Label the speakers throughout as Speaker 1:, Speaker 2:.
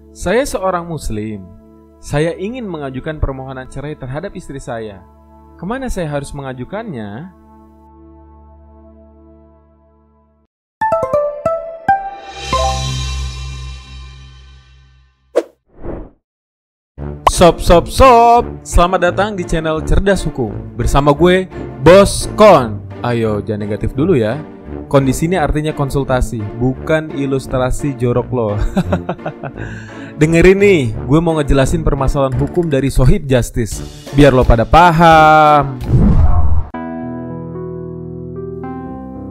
Speaker 1: Saya seorang muslim. Saya ingin mengajukan permohonan cerai terhadap istri saya. Kemana saya harus mengajukannya? Sob. Selamat datang di channel Cerdas Hukum. Bersama gue, Bos Kon. Ayo, jangan negatif dulu ya. Kon di sini artinya konsultasi, bukan ilustrasi jorok lo. Dengerin nih, gue mau ngejelasin permasalahan hukum dari Sohib Justice, biar lo pada paham.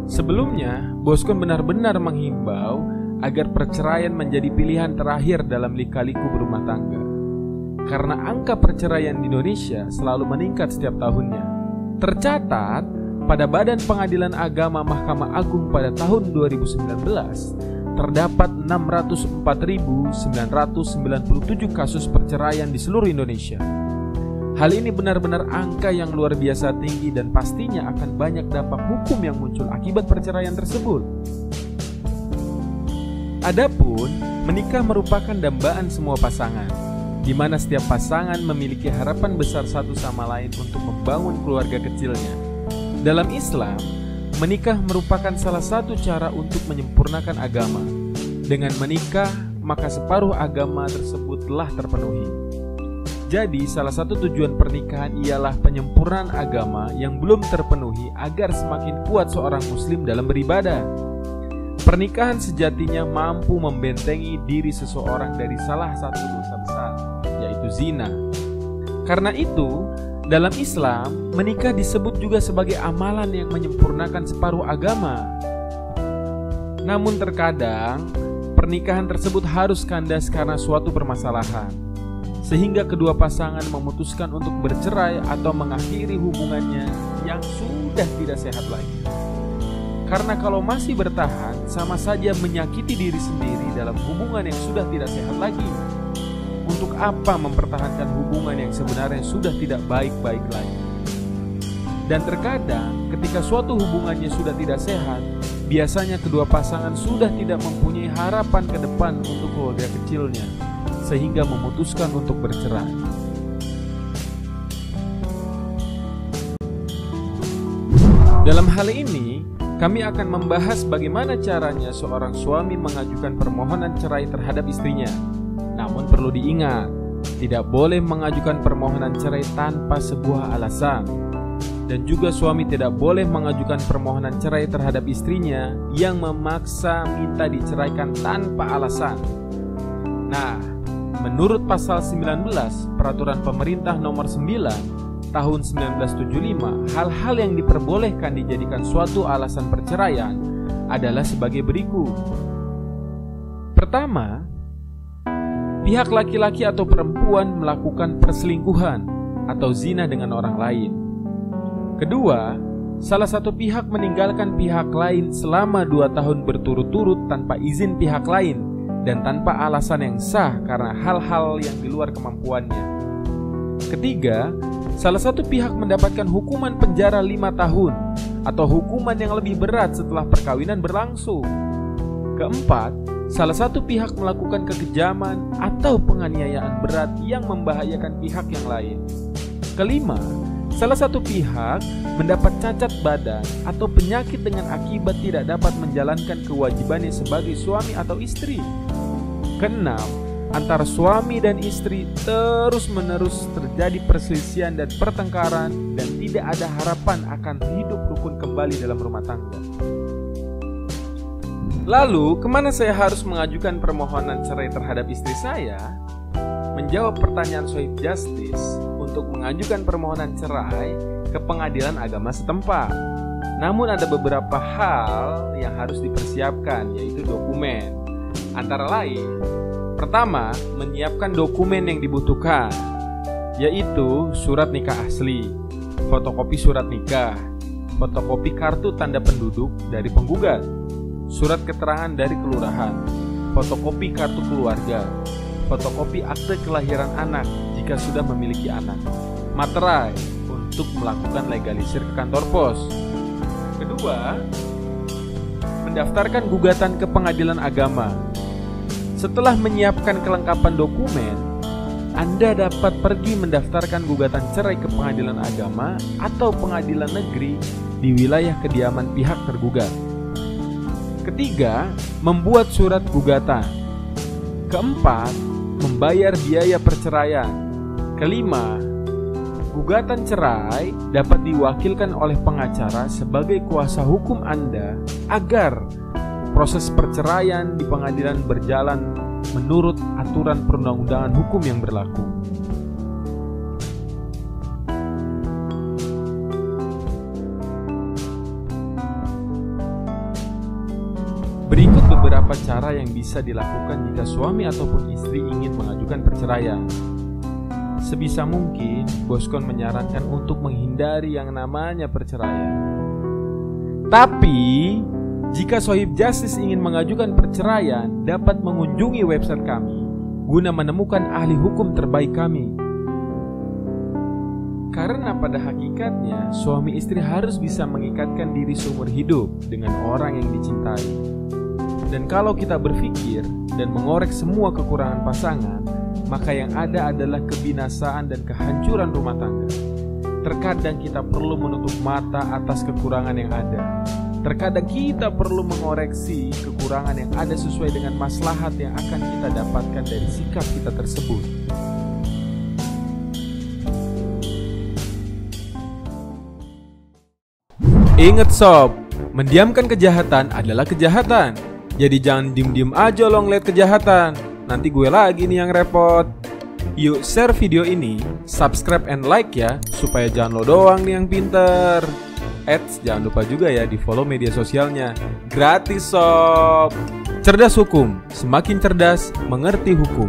Speaker 1: Sebelumnya, Bos Kon benar-benar menghimbau agar perceraian menjadi pilihan terakhir dalam lika-liku berumah tangga. Karena angka perceraian di Indonesia selalu meningkat setiap tahunnya. Tercatat, pada Badan Pengadilan Agama Mahkamah Agung pada tahun 2019, terdapat 604.997 kasus perceraian di seluruh Indonesia. Hal ini benar-benar angka yang luar biasa tinggi dan pastinya akan banyak dampak hukum yang muncul akibat perceraian tersebut. Adapun, menikah merupakan dambaan semua pasangan, di mana setiap pasangan memiliki harapan besar satu sama lain untuk membangun keluarga kecilnya. Dalam Islam, menikah merupakan salah satu cara untuk menyempurnakan agama. Dengan menikah, maka separuh agama tersebut telah terpenuhi. Jadi, salah satu tujuan pernikahan ialah penyempurnaan agama yang belum terpenuhi agar semakin kuat seorang muslim dalam beribadah. Pernikahan sejatinya mampu membentengi diri seseorang dari salah satu dosa besar, yaitu zina. Karena itu, dalam Islam, menikah disebut juga sebagai amalan yang menyempurnakan separuh agama. Namun terkadang, pernikahan tersebut harus kandas karena suatu permasalahan, sehingga kedua pasangan memutuskan untuk bercerai atau mengakhiri hubungannya yang sudah tidak sehat lagi. Karena kalau masih bertahan, sama saja menyakiti diri sendiri dalam hubungan yang sudah tidak sehat lagi. Untuk apa mempertahankan hubungan yang sebenarnya sudah tidak baik-baik lagi? Dan terkadang ketika suatu hubungannya sudah tidak sehat, biasanya kedua pasangan sudah tidak mempunyai harapan ke depan untuk keluarga kecilnya, sehingga memutuskan untuk bercerai. Dalam hal ini, kami akan membahas bagaimana caranya seorang suami mengajukan permohonan cerai terhadap istrinya. Namun perlu diingat, tidak boleh mengajukan permohonan cerai tanpa sebuah alasan. Dan juga suami tidak boleh mengajukan permohonan cerai terhadap istrinya yang memaksa minta diceraikan tanpa alasan. Nah, menurut pasal 19 Peraturan Pemerintah Nomor 9 Tahun 1975, hal-hal yang diperbolehkan dijadikan suatu alasan perceraian adalah sebagai berikut. Pertama, pihak laki-laki atau perempuan melakukan perselingkuhan atau zina dengan orang lain. Kedua, salah satu pihak meninggalkan pihak lain selama 2 tahun berturut-turut tanpa izin pihak lain dan tanpa alasan yang sah karena hal-hal yang di luar kemampuannya. Ketiga, salah satu pihak mendapatkan hukuman penjara 5 tahun atau hukuman yang lebih berat setelah perkawinan berlangsung. Keempat, salah satu pihak melakukan kekejaman atau penganiayaan berat yang membahayakan pihak yang lain. Kelima, salah satu pihak mendapat cacat badan atau penyakit dengan akibat tidak dapat menjalankan kewajibannya sebagai suami atau istri. Keenam, antara suami dan istri terus-menerus terjadi perselisihan dan pertengkaran dan tidak ada harapan akan hidup rukun kembali dalam rumah tangga. Lalu, kemana saya harus mengajukan permohonan cerai terhadap istri saya? Menjawab pertanyaan Sohib Justice, untuk mengajukan permohonan cerai ke pengadilan agama setempat. Namun ada beberapa hal yang harus dipersiapkan, yaitu dokumen. Antara lain, pertama, menyiapkan dokumen yang dibutuhkan, yaitu surat nikah asli, fotokopi surat nikah, fotokopi kartu tanda penduduk dari penggugat, surat keterangan dari kelurahan, fotokopi kartu keluarga, fotokopi akte kelahiran anak jika sudah memiliki anak, materai untuk melakukan legalisir ke kantor pos. Kedua, mendaftarkan gugatan ke pengadilan agama. Setelah menyiapkan kelengkapan dokumen, Anda dapat pergi mendaftarkan gugatan cerai ke pengadilan agama atau pengadilan negeri di wilayah kediaman pihak tergugat. Ketiga, membuat surat gugatan. Keempat, membayar biaya perceraian. Kelima, gugatan cerai dapat diwakilkan oleh pengacara sebagai kuasa hukum Anda agar proses perceraian di pengadilan berjalan menurut aturan perundang-undangan hukum yang berlaku. Berikut beberapa cara yang bisa dilakukan jika suami ataupun istri ingin mengajukan perceraian. Sebisa mungkin, Boskon menyarankan untuk menghindari yang namanya perceraian. Tapi, jika Sohib Justice ingin mengajukan perceraian, dapat mengunjungi website kami guna menemukan ahli hukum terbaik kami. Karena pada hakikatnya, suami istri harus bisa mengikatkan diri seumur hidup dengan orang yang dicintai. Dan kalau kita berpikir dan mengorek semua kekurangan pasangan, maka yang ada adalah kebinasaan dan kehancuran rumah tangga. Terkadang kita perlu menutup mata atas kekurangan yang ada. Terkadang kita perlu mengoreksi kekurangan yang ada sesuai dengan maslahat yang akan kita dapatkan dari sikap kita tersebut. Ingat sob, mendiamkan kejahatan adalah kejahatan. Jadi jangan diem-diem aja lo ngeliat kejahatan. Nanti gue lagi nih yang repot. Yuk share video ini, subscribe and like ya, supaya jangan lo doang nih yang pinter. Jangan lupa juga ya di follow media sosialnya. Gratis sob. Cerdas hukum, semakin cerdas mengerti hukum.